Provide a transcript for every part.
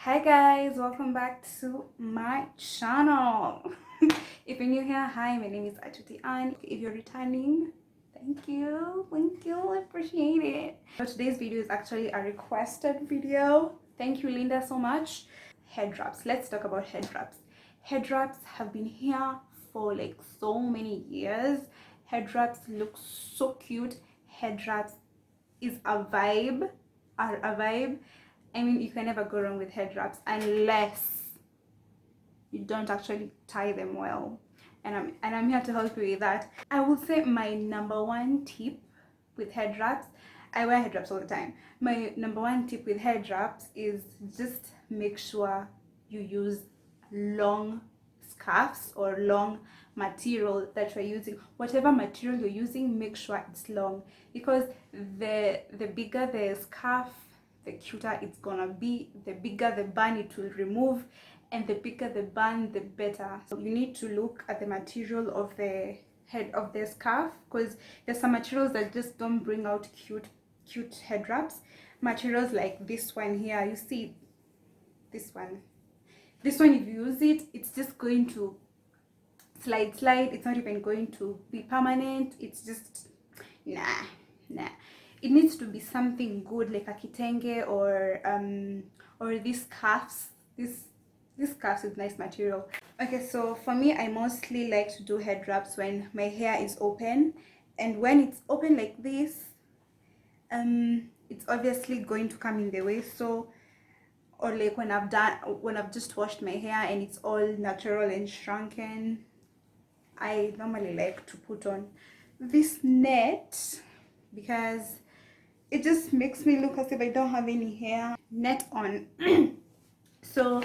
Hi guys, welcome back to my channel. If you're new here, hi, my name is Atutianne. If you're returning, thank you, I appreciate it. So today's video is actually a requested video. Thank you, Linda, so much. Head wraps. Let's talk about head wraps. Head wraps have been here for like so many years. Head wraps look so cute. Head wraps is a vibe. I mean, you can never go wrong with head wraps unless you don't actually tie them well. And I'm here to help you with that. I would say my number one tip with head wraps, I wear head wraps all the time. My number one tip with head wraps is just make sure you use long scarves or long material that you're using. Whatever material you're using, make sure it's long, because the bigger the scarf, the cuter it's gonna be. The bigger the bun it will remove, and the bigger the bun, the better. So you need to look at the material of the head of the scarf, because there's some materials that just don't bring out cute head wraps. Materials like this one here, you see this one, if you use it, it's just going to slide. It's not even going to be permanent. It's just nah. It needs to be something good, like a kitenge or these scarves. This scarves with nice material. Okay, so for me, I mostly like to do head wraps when my hair is open, and when it's open like this, it's obviously going to come in the way. So, or like when I've just washed my hair and it's all natural and shrunken, I normally like to put on this net because it just makes me look as if I don't have any hair. Net on. So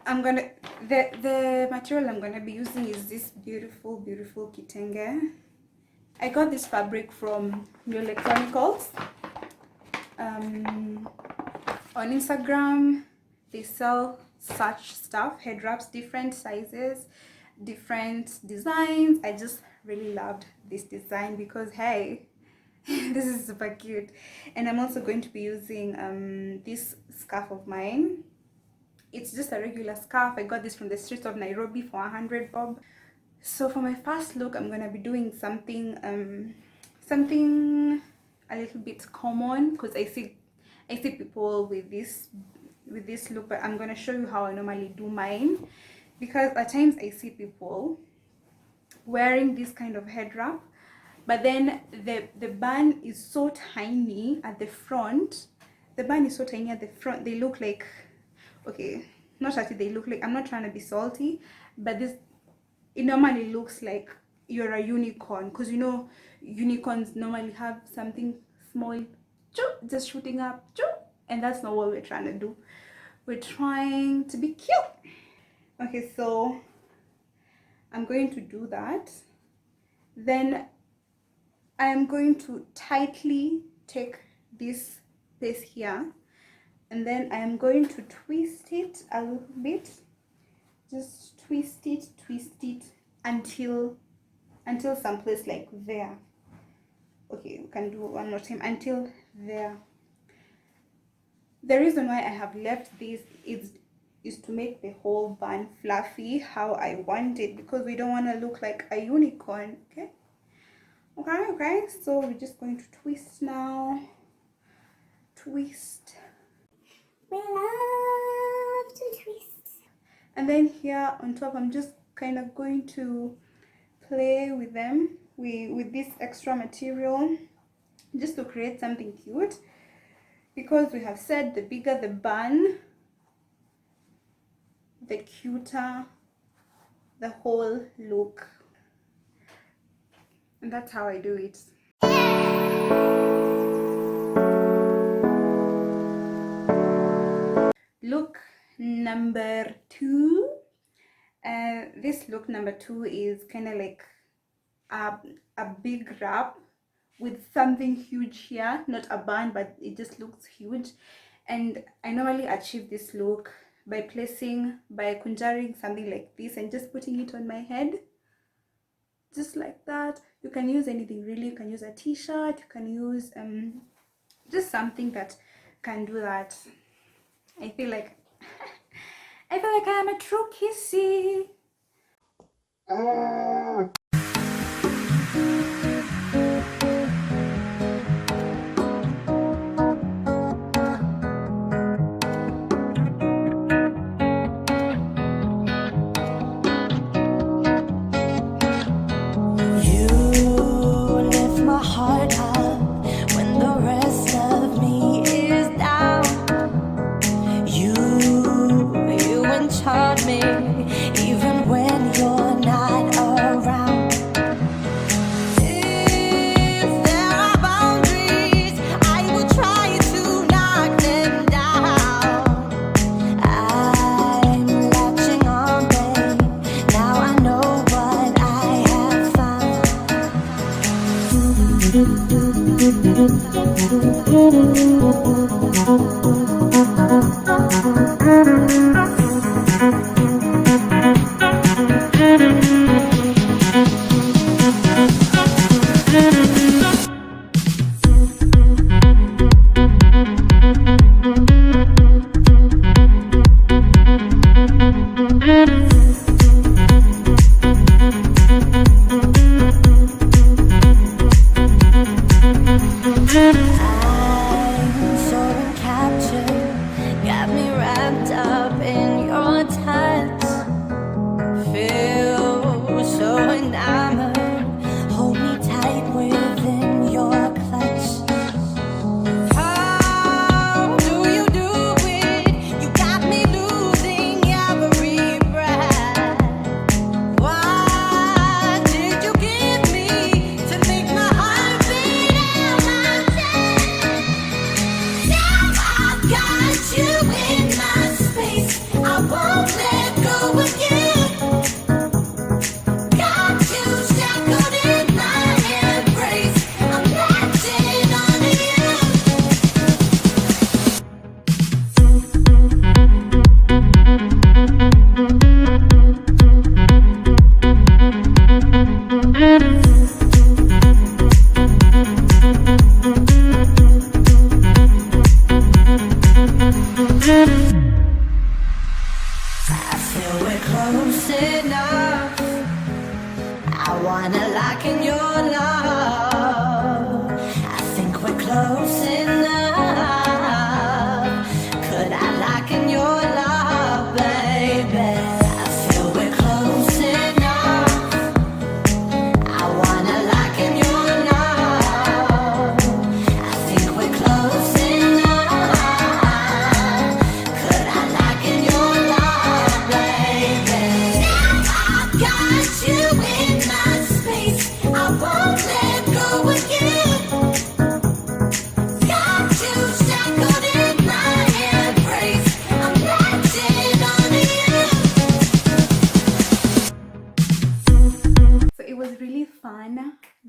the material I'm gonna be using is this beautiful kitenge. I got this fabric from New Electronicals. On Instagram they sell such stuff, head wraps, different sizes, different designs. I just really loved this design because hey, this is super cute. And I'm also going to be using this scarf of mine. It's just a regular scarf. I got this from the streets of Nairobi for 100 bob. So for my first look, I'm gonna be doing something a little bit common, because I see people with this look, but I'm gonna show you how I normally do mine, because at times I see people wearing this kind of head wrap, but then the bun is so tiny at the front. They look like, okay, not that they look like, I'm not trying to be salty, but it normally looks like you're a unicorn, because you know unicorns normally have something small just shooting up, and that's not what we're trying to do. We're trying to be cute. Okay, so I'm going to do that. Then I'm going to tightly take this piece here, and then I'm going to twist it a little bit. Just twist it until someplace like there. Okay, we can do one more time until there. The reason why I have left this is to make the whole bun fluffy how I want it, because we don't want to look like a unicorn. Okay, so we're just going to twist now. Twist. We love to twist. And then here on top, I'm just kind of going to play with them with this extra material, just to create something cute, because we have said the bigger the bun, the cuter the whole look. And that's how I do it. Look number 2. This look number 2 is kind of like a big wrap with something huge here, not a bun, but it just looks huge. And I normally achieve this look by conjuring something like this and just putting it on my head, just like that. You can use anything really. You can use a t-shirt, you can use just something that can do that. I feel like feel like I'm a true kissy.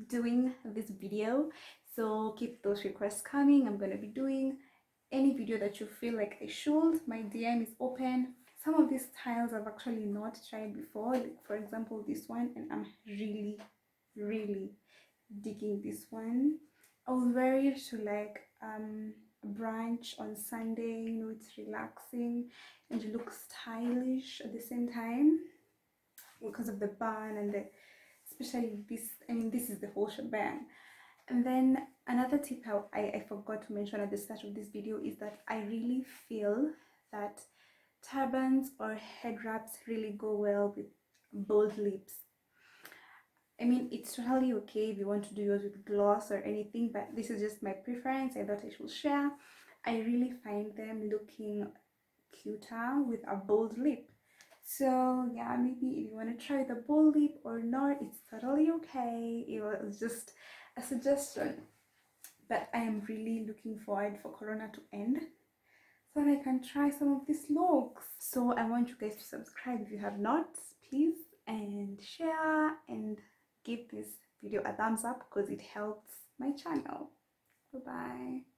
Doing this video, so keep those requests coming. I'm gonna be doing any video that you feel like I should. My DM is open. Some of these styles I've actually not tried before, like for example this one, and I'm really digging this one. I will wear it to like a brunch on Sunday. You know, it's relaxing and you look stylish at the same time because of the bun and the, especially this, I mean this is the whole shebang. And then another tip I forgot to mention at the start of this video is that I really feel that turbans or head wraps really go well with bold lips. I mean, it's totally okay if you want to do yours with gloss or anything, but this is just my preference. I thought I should share. I really find them looking cuter with a bold lip. So yeah, maybe if you want to try the bold lip or not, it's totally okay. It was just a suggestion. But I am really looking forward for Corona to end so that I can try some of these looks. So I want you guys to subscribe if you have not, please, and share and give this video a thumbs up because it helps my channel. Bye bye.